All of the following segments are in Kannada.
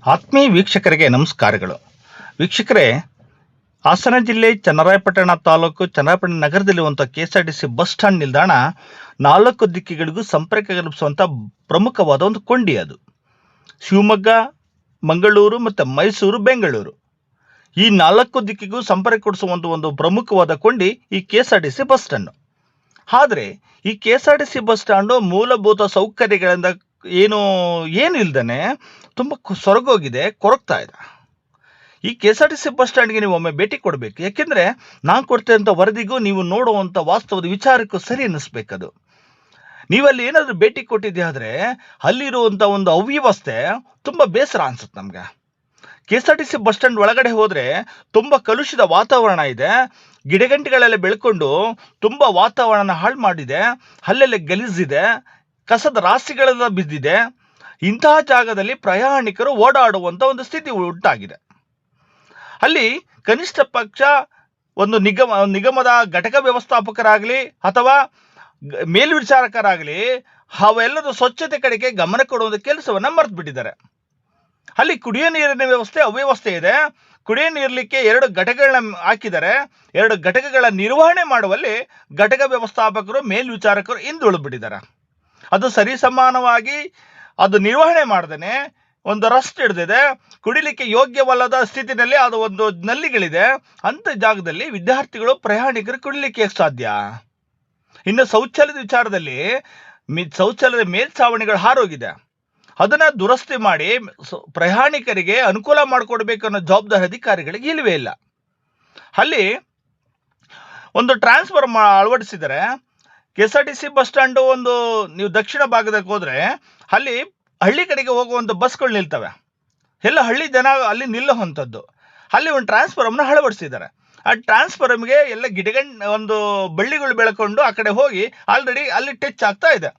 ಆತ್ಮೀಯ ವೀಕ್ಷಕರಿಗೆ ನಮಸ್ಕಾರಗಳು. ವೀಕ್ಷಕರೇ, ಹಾಸನ ಜಿಲ್ಲೆ ಚನ್ನರಾಯಪಟ್ಟಣ ತಾಲೂಕು ಚನ್ನರಾಯಪಟ್ಟಣ ನಗರದಲ್ಲಿರುವಂಥ KSRTC ಬಸ್ ಸ್ಟ್ಯಾಂಡ್ ನಿಲ್ದಾಣ 4 ದಿಕ್ಕಿಗಳಿಗೂ ಸಂಪರ್ಕ ಕಲ್ಪಿಸುವಂಥ ಪ್ರಮುಖವಾದ ಒಂದು ಕೊಂಡಿ. ಅದು ಶಿವಮೊಗ್ಗ, ಮಂಗಳೂರು ಮತ್ತು ಮೈಸೂರು, ಬೆಂಗಳೂರು ಈ 4 ದಿಕ್ಕಿಗೂ ಸಂಪರ್ಕ ಕೊಡಿಸುವಂಥ ಒಂದು ಪ್ರಮುಖವಾದ ಕೊಂಡಿ ಈ KSRTC ಬಸ್ ಸ್ಟ್ಯಾಂಡು. ಆದರೆ ಈ KSRTC ಬಸ್ ಸ್ಟ್ಯಾಂಡು ಮೂಲಭೂತ ಸೌಕರ್ಯಗಳಿಂದ ಏನಿಲ್ದೇ ತುಂಬ ಸೊರಗೋಗಿದೆ, ಕೊರಗ್ತಾ ಇದೆ. ಈ KSRTC ಬಸ್ ಸ್ಟ್ಯಾಂಡ್ಗೆ ನೀವು ಒಮ್ಮೆ ಭೇಟಿ ಕೊಡಬೇಕು. ಯಾಕೆಂದರೆ ನಾನು ಕೊಡ್ತಿರೋಂಥ ವರದಿಗೂ ನೀವು ನೋಡುವಂಥ ವಾಸ್ತವದ ವಿಚಾರಕ್ಕೂ ಸರಿ ಅನ್ನಿಸ್ಬೇಕದು. ನೀವಲ್ಲಿ ಏನಾದರೂ ಭೇಟಿ ಕೊಟ್ಟಿದ್ದೆ ಆದರೆ ಅಲ್ಲಿರುವಂಥ ಒಂದು ಅವ್ಯವಸ್ಥೆ ತುಂಬ ಬೇಸರ ಅನಿಸುತ್ತೆ ನಮಗೆ. KSRTC ಬಸ್ ಸ್ಟ್ಯಾಂಡ್ ಒಳಗಡೆ ಹೋದರೆ ತುಂಬ ಕಲುಷಿತ ವಾತಾವರಣ ಇದೆ. ಗಿಡಗಂಟಿಗಳೆಲ್ಲ ಬೆಳ್ಕೊಂಡು ತುಂಬ ವಾತಾವರಣ ಹಾಳು ಮಾಡಿದೆ. ಅಲ್ಲೆಲ್ಲ ಗಲೀಜಿದೆ, ಕಸದ ರಾಶಿಗಳೆಲ್ಲ ಬಿದ್ದಿದೆ. ಇಂತಹ ಜಾಗದಲ್ಲಿ ಪ್ರಯಾಣಿಕರು ಓಡಾಡುವಂಥ ಒಂದು ಸ್ಥಿತಿ ಉಂಟಾಗಿದೆ. ಅಲ್ಲಿ ಕನಿಷ್ಠ ಪಕ್ಷ ಒಂದು ನಿಗಮದ ಘಟಕ ವ್ಯವಸ್ಥಾಪಕರಾಗಲಿ ಅಥವಾ ಮೇಲ್ವಿಚಾರಕರಾಗಲಿ ಅವೆಲ್ಲದ ಸ್ವಚ್ಛತೆ ಕಡೆಗೆ ಗಮನ ಕೊಡುವಂಥ ಕೆಲಸವನ್ನು ಮರೆತು ಬಿಟ್ಟಿದ್ದಾರೆ. ಅಲ್ಲಿ ಕುಡಿಯೋ ನೀರಿನ ಅವ್ಯವಸ್ಥೆ ಇದೆ. ಕುಡಿಯೋ ನೀರಲಿಕ್ಕೆ 2 ಘಟಕಗಳನ್ನ ಹಾಕಿದ್ದಾರೆ. 2 ಘಟಕಗಳ ನಿರ್ವಹಣೆ ಮಾಡುವಲ್ಲಿ ಘಟಕ ವ್ಯವಸ್ಥಾಪಕರು, ಮೇಲ್ವಿಚಾರಕರು ಹಿಂದುಳಿದ್ಬಿಟ್ಟಿದ್ದಾರೆ. ಅದು ಸರಿಸಮಾನವಾಗಿ ಅದು ನಿರ್ವಹಣೆ ಮಾಡ್ದೇ ಒಂದು ರಸ್ಟ್ ಹಿಡಿದಿದೆ. ಕುಡಿಲಿಕ್ಕೆ ಯೋಗ್ಯವಲ್ಲದ ಸ್ಥಿತಿನಲ್ಲಿ ಅದು ಒಂದು ನಲ್ಲಿಗಳಿದೆ. ಅಂಥ ಜಾಗದಲ್ಲಿ ವಿದ್ಯಾರ್ಥಿಗಳು, ಪ್ರಯಾಣಿಕರು ಕುಡಿಲಿಕ್ಕೆ ಸಾಧ್ಯ? ಇನ್ನು ಶೌಚಾಲಯದ ವಿಚಾರದಲ್ಲಿ ಶೌಚಾಲಯದ ಮೇಲ್ಛಾವಣಿಗಳು ಹಾರೋಗಿದೆ. ಅದನ್ನು ದುರಸ್ತಿ ಮಾಡಿ ಪ್ರಯಾಣಿಕರಿಗೆ ಅನುಕೂಲ ಮಾಡಿಕೊಡ್ಬೇಕು ಅನ್ನೋ ಜವಾಬ್ದಾರಿ ಅಧಿಕಾರಿಗಳಿಗೆ ಇಲ್ಲವೇ ಇಲ್ಲ. ಅಲ್ಲಿ ಒಂದು ಟ್ರಾನ್ಸ್ಫರ್ ಅಳವಡಿಸಿದರೆ KSRTC ಬಸ್ ಸ್ಟ್ಯಾಂಡು ಒಂದು ನೀವು ದಕ್ಷಿಣ ಭಾಗದಕ್ಕೆ ಹೋದರೆ ಅಲ್ಲಿ ಹಳ್ಳಿ ಕಡೆಗೆ ಹೋಗುವಂಥ ಬಸ್ಗಳು ನಿಲ್ತವೆ. ಎಲ್ಲ ಹಳ್ಳಿ ಜನ ಅಲ್ಲಿ ನಿಲ್ಲುವಂಥದ್ದು. ಅಲ್ಲಿ ಒಂದು ಟ್ರಾನ್ಸ್ಫಾರ್ಮನ್ನು ಅಳವಡಿಸಿದ್ದಾರೆ. ಆ ಟ್ರಾನ್ಸ್ಫಾರ್ಮ್ಗೆ ಎಲ್ಲ ಒಂದು ಬಳ್ಳಿಗಳು ಬೆಳ್ಕೊಂಡು ಆ ಕಡೆ ಹೋಗಿ ಆಲ್ರೆಡಿ ಅಲ್ಲಿ ಟಚ್ ಆಗ್ತಾ ಇದೆ.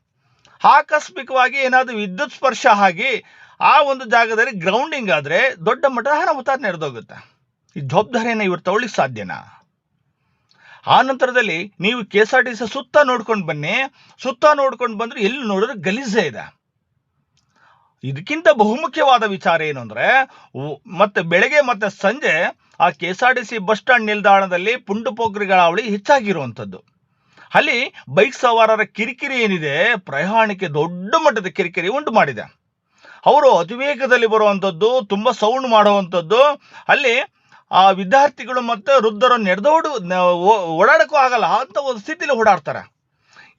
ಆಕಸ್ಮಿಕವಾಗಿ ಏನಾದರೂ ವಿದ್ಯುತ್ ಸ್ಪರ್ಶ ಆಗಿ ಆ ಒಂದು ಜಾಗದಲ್ಲಿ ಗ್ರೌಂಡಿಂಗ್ ಆದರೆ ದೊಡ್ಡ ಮಟ್ಟದ ಅನಾಹುತ ನಡೆದೋಗುತ್ತೆ. ಈ ಜವಾಬ್ದಾರಿಯನ್ನು ಇವರು ತಗೊಳ್ಳಿಕ್ಕೆ ಸಾಧ್ಯನಾ? ಆ ನಂತರದಲ್ಲಿ ನೀವು KSRTC ಸುತ್ತ ನೋಡ್ಕೊಂಡು ಬನ್ನಿ. ಸುತ್ತ ನೋಡ್ಕೊಂಡು ಬಂದರೆ ಎಲ್ಲಿ ನೋಡಿದ್ರೆ ಗಲೀಜೇ ಇದೆ. ಇದಕ್ಕಿಂತ ಬಹುಮುಖ್ಯವಾದ ವಿಚಾರ ಏನು ಅಂದರೆ, ಮತ್ತೆ ಬೆಳಗ್ಗೆ ಮತ್ತು ಸಂಜೆ ಆ KSRTC ಬಸ್ ಸ್ಟ್ಯಾಂಡ್ ನಿಲ್ದಾಣದಲ್ಲಿ ಪುಂಡು ಪೋಖ್ರಿಗಳ ಹಾವಳಿ ಹೆಚ್ಚಾಗಿರುವಂಥದ್ದು. ಅಲ್ಲಿ ಬೈಕ್ ಸವಾರರ ಕಿರಿಕಿರಿ ಏನಿದೆ, ಪ್ರಯಾಣಕ್ಕೆ ದೊಡ್ಡ ಮಟ್ಟದ ಕಿರಿಕಿರಿ ಉಂಟು ಮಾಡಿದೆ. ಅವರು ಅತಿವೇಗದಲ್ಲಿ ಬರುವಂಥದ್ದು, ತುಂಬ ಸೌಂಡ್ ಮಾಡುವಂಥದ್ದು. ಅಲ್ಲಿ ಆ ವಿದ್ಯಾರ್ಥಿಗಳು ಮತ್ತು ವೃದ್ಧರು ಓಡಾಡೋಕ್ಕೂ ಆಗಲ್ಲ ಅಂತ ಒಂದು ಸ್ಥಿತಿಲಿ ಓಡಾಡ್ತಾರೆ.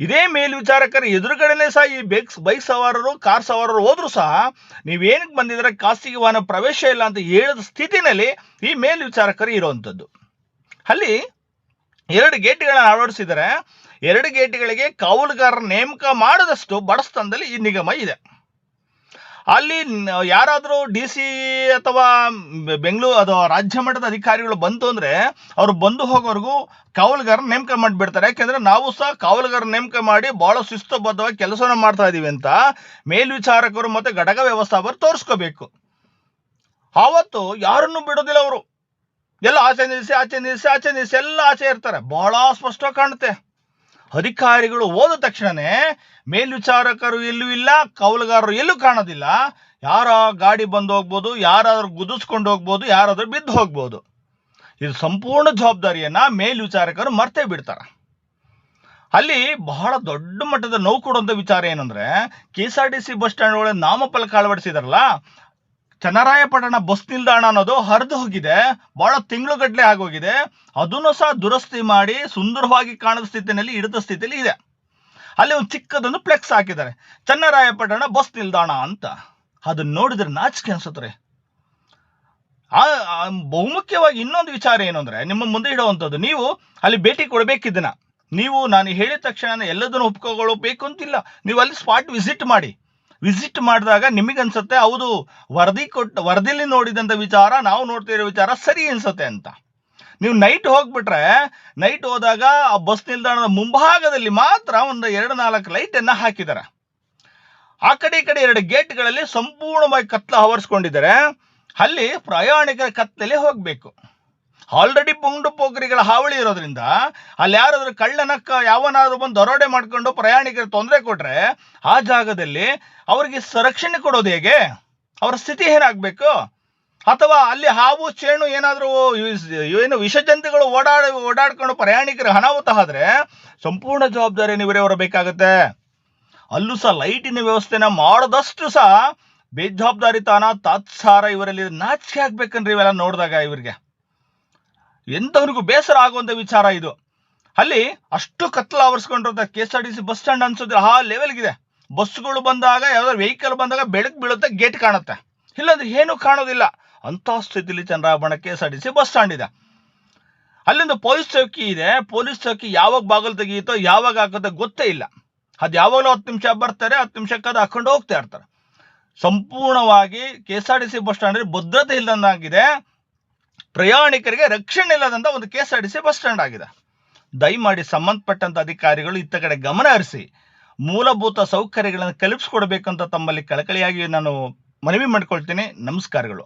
ಇದೇ ಮೇಲ್ವಿಚಾರಕರ ಎದುರುಗಡೆನೇ ಸಹ ಈ ಬೈಕ್ ಸವಾರರು, ಕಾರ್ ಸವಾರರು ಹೋದರೂ ಸಹ ನೀವೇನಕ್ಕೆ ಬಂದಿದ್ರೆ ಖಾಸಗಿ ವಾಹನ ಪ್ರವೇಶ ಇಲ್ಲ ಅಂತ ಹೇಳಿದ ಸ್ಥಿತಿನಲ್ಲಿ ಈ ಮೇಲ್ವಿಚಾರಕರು ಇರುವಂಥದ್ದು. ಅಲ್ಲಿ 2 ಗೇಟ್ಗಳನ್ನು ಅಳವಡಿಸಿದರೆ 2 ಗೇಟ್ಗಳಿಗೆ ಕಾವಲುಗಾರರ ನೇಮಕ ಮಾಡದಷ್ಟು ಬಡಸ್ತನದಲ್ಲಿ ಈ ನಿಗಮ ಇದೆ. ಅಲ್ಲಿ ಯಾರಾದರೂ DC ಅಥವಾ ಬೆಂಗಳೂರು ಅಥವಾ ರಾಜ್ಯ ಮಟ್ಟದ ಅಧಿಕಾರಿಗಳು ಬಂತು ಅಂದರೆ ಅವರು ಬಂದು ಹೋಗೋವರೆಗೂ ಕಾವಲುಗಾರನ ನೇಮಕ ಮಾಡಿಬಿಡ್ತಾರೆ. ಯಾಕೆಂದರೆ ನಾವು ಸಹ ಕಾವಲುಗಾರ ನೇಮಕ ಮಾಡಿ ಭಾಳ ಶಿಸ್ತುಬದ್ಧವಾಗಿ ಕೆಲಸವನ್ನು ಮಾಡ್ತಾ ಇದ್ದೀವಿ ಅಂತ ಮೇಲ್ವಿಚಾರಕರು ಮತ್ತು ಘಟಕ ವ್ಯವಸ್ಥಾಪಕರು ತೋರಿಸ್ಕೋಬೇಕು. ಆವತ್ತು ಯಾರನ್ನು ಬಿಡೋದಿಲ್ಲ ಅವರು. ಎಲ್ಲ ಆಚೆ ನಿಲ್ಲಿಸಿ ಎಲ್ಲ ಆಚೆ ಇರ್ತಾರೆ. ಭಾಳ ಸ್ಪಷ್ಟವಾಗಿ ಕಾಣುತ್ತೆ. ಅಧಿಕಾರಿಗಳು ಹೋದ ತಕ್ಷಣವೇ ಮೇಲ್ವಿಚಾರಕರು ಎಲ್ಲೂ ಇಲ್ಲ, ಕಾವಲುಗಾರರು ಎಲ್ಲೂ ಕಾಣೋದಿಲ್ಲ. ಯಾರ ಗಾಡಿ ಬಂದು ಹೋಗ್ಬೋದು, ಯಾರಾದರೂ ಗುದಿಸ್ಕೊಂಡು ಹೋಗ್ಬೋದು, ಯಾರಾದರೂ ಬಿದ್ದು ಹೋಗ್ಬೋದು. ಇದು ಸಂಪೂರ್ಣ ಜವಾಬ್ದಾರಿಯನ್ನು ಮೇಲ್ವಿಚಾರಕರು ಮರ್ತೇ ಬಿಡ್ತಾರೆ. ಅಲ್ಲಿ ಬಹಳ ದೊಡ್ಡ ಮಟ್ಟದ ನೋವು ಕೊಡುವಂಥ ವಿಚಾರ ಏನಂದರೆ, KSRTC ಬಸ್ ಸ್ಟ್ಯಾಂಡ್ ಒಳಗೆ ನಾಮಫಲಕ ಅಳವಡಿಸಿದಾರಲ್ಲ, ಚನ್ನರಾಯಪಟ್ಟಣ ಬಸ್ ನಿಲ್ದಾಣ ಅನ್ನೋದು ಹರಿದು ಹೋಗಿದೆ. ಭಾಳ ತಿಂಗಳುಗಟ್ಟಲೆ ಆಗೋಗಿದೆ. ಅದನ್ನು ಸಹ ದುರಸ್ತಿ ಮಾಡಿ ಸುಂದರವಾಗಿ ಕಾಣದ ಸ್ಥಿತಿಯಲ್ಲಿ ಇಡದ ಸ್ಥಿತಿಯಲ್ಲಿ ಇದೆ. ಅಲ್ಲಿ ಒಂದು ಚಿಕ್ಕದೊಂದು ಫ್ಲೆಕ್ಸ್ ಹಾಕಿದ್ದಾರೆ, ಚನ್ನರಾಯಪಟ್ಟಣ ಬಸ್ ನಿಲ್ದಾಣ ಅಂತ. ಅದನ್ನು ನೋಡಿದ್ರೆ ನಾಚಿಕೆ ಅನ್ಸುತ್ತೆ. ಬಹುಮುಖ್ಯವಾಗಿ ಇನ್ನೊಂದು ವಿಚಾರ ಏನು ಅಂದರೆ, ನಿಮ್ಮ ಮುಂದೆ ಇಡುವಂಥದ್ದು, ನೀವು ಅಲ್ಲಿ ಭೇಟಿ ಕೊಡಬೇಕಿದ್ದನ ನೀವು ನಾನು ಹೇಳಿದ ತಕ್ಷಣ ಎಲ್ಲದನ್ನು ಒಪ್ಕೊಳ್ಬೇಕು ಅಂತಿಲ್ಲ. ನೀವು ಅಲ್ಲಿ ಸ್ಪಾಟ್ ವಿಸಿಟ್ ಮಾಡಿದಾಗ ನಿಮಗನ್ಸುತ್ತೆ ಹೌದು, ವರದಿಲಿ ನೋಡಿದಂಥ ವಿಚಾರ, ನಾವು ನೋಡ್ತಿರೋ ವಿಚಾರ ಸರಿ ಅನ್ಸುತ್ತೆ ಅಂತ. ನೀವು ನೈಟ್ ಹೋದಾಗ ಆ ಬಸ್ ನಿಲ್ದಾಣದ ಮುಂಭಾಗದಲ್ಲಿ ಮಾತ್ರ ಒಂದು 2-4 ಲೈಟನ್ನು ಹಾಕಿದ್ದಾರೆ. ಆ ಕಡೆ ಈ ಕಡೆ 2 ಗೇಟ್ಗಳಲ್ಲಿ ಸಂಪೂರ್ಣವಾಗಿ ಕತ್ಲ ಆವರಿಸ್ಕೊಂಡಿದ್ದಾರೆ. ಅಲ್ಲಿ ಪ್ರಯಾಣಿಕರ ಕತ್ತಲೇ ಹೋಗಬೇಕು. ಆಲ್ರೆಡಿ ಪುಂಡು ಪೋಖ್ರಿಗಳ ಹಾವಳಿ ಇರೋದ್ರಿಂದ ಅಲ್ಲಿ ಯಾರಾದರೂ ಯಾವನಾದರೂ ಬಂದು ದರೋಡೆ ಮಾಡ್ಕೊಂಡು ಪ್ರಯಾಣಿಕರಿಗೆ ತೊಂದರೆ ಕೊಟ್ಟರೆ ಆ ಜಾಗದಲ್ಲಿ ಅವರಿಗೆ ಸಂರಕ್ಷಣೆ ಕೊಡೋದು ಹೇಗೆ? ಅವರ ಸ್ಥಿತಿ ಏನಾಗಬೇಕು? ಅಥವಾ ಅಲ್ಲಿ ಹಾವು ಚೇಣು ಏನಾದರೂ ಏನು ವಿಷಜಂತುಗಳು ಓಡಾಡ್ಕೊಂಡು ಪ್ರಯಾಣಿಕರು ಅನಾಹುತ ಆದ್ರೆ ಸಂಪೂರ್ಣ ಜವಾಬ್ದಾರಿ ಇವರೇ ಹೊರಬೇಕಾಗತ್ತೆ. ಅಲ್ಲೂ ಸಹ ಲೈಟಿನ ವ್ಯವಸ್ಥೆನ ಮಾಡದಷ್ಟು ಸಹ ಬೇಜವಾಬ್ದಾರಿತನ ತಾತ್ಸಾರ ಇವರಲ್ಲಿ ನಾಚಿಕೆ ಆಗ್ಬೇಕನ್ರಿ ಇವೆಲ್ಲ ನೋಡಿದಾಗ. ಇವರಿಗೆ ಎಂತವನಿಗೂ ಬೇಸರ ಆಗುವಂತ ವಿಚಾರ ಇದು. ಅಲ್ಲಿ ಅಷ್ಟು ಕತ್ಲ ಆವರಿಸ್ಕೊಂಡಿರೋ KSRTC ಬಸ್ ಸ್ಟ್ಯಾಂಡ್ ಅನ್ಸೋದಿಲ್ಲ, ಆ ಲೆವೆಲ್ಗಿದೆ. ಬಸ್ಗಳು ಬಂದಾಗ, ಯಾವ್ದಾದ್ರು ವೆಹಿಕಲ್ ಬಂದಾಗ ಬೆಳಕು ಬೀಳುತ್ತೆ, ಗೇಟ್ ಕಾಣುತ್ತೆ, ಇಲ್ಲಾಂದ್ರೆ ಏನು ಕಾಣೋದಿಲ್ಲ. ಅಂತ ಸ್ಥಿತಿಲಿ ಚನ್ನರಾಯಪಟ್ಟಣ KSRTC ಬಸ್ ಸ್ಟ್ಯಾಂಡ್ ಇದೆ. ಅಲ್ಲೊಂದು ಪೊಲೀಸ್ ಚೌಕಿ ಇದೆ. ಪೊಲೀಸ್ ಚೌಕಿ ಯಾವಾಗ ಬಾಗಿಲು ತೆಗೀತೋ ಯಾವಾಗ ಹಾಕೋದೋ ಗೊತ್ತೇ ಇಲ್ಲ. ಅದು ಯಾವಾಗಲೂ 10 ನಿಮಿಷ ಬರ್ತಾರೆ, 10 ನಿಮಿಷಕ್ಕೆ ಅದು ಹಾಕೊಂಡು ಹೋಗ್ತಾ ಇರ್ತಾರೆ. ಸಂಪೂರ್ಣವಾಗಿ KSRTC ಬಸ್ ಸ್ಟ್ಯಾಂಡ್ ಭದ್ರತೆ ಇಲ್ಲದಂತಾಗಿದೆ, ಪ್ರಯಾಣಿಕರಿಗೆ ರಕ್ಷಣೆ ಇಲ್ಲದಂತ ಒಂದು KSRTC ಬಸ್ ಸ್ಟ್ಯಾಂಡ್ ಆಗಿದೆ. ದಯಮಾಡಿ ಸಂಬಂಧಪಟ್ಟಂತ ಅಧಿಕಾರಿಗಳು ಇತ್ತ ಕಡೆ ಗಮನ ಹರಿಸಿ ಮೂಲಭೂತ ಸೌಕರ್ಯಗಳನ್ನು ಕಲ್ಪಿಸಿಕೊಡ್ಬೇಕಂತ ತಮ್ಮಲ್ಲಿ ಕಳಕಳಿಯಾಗಿ ನಾನು ಮನವಿ ಮಾಡ್ಕೊಳ್ತೀನಿ. ನಮಸ್ಕಾರಗಳು.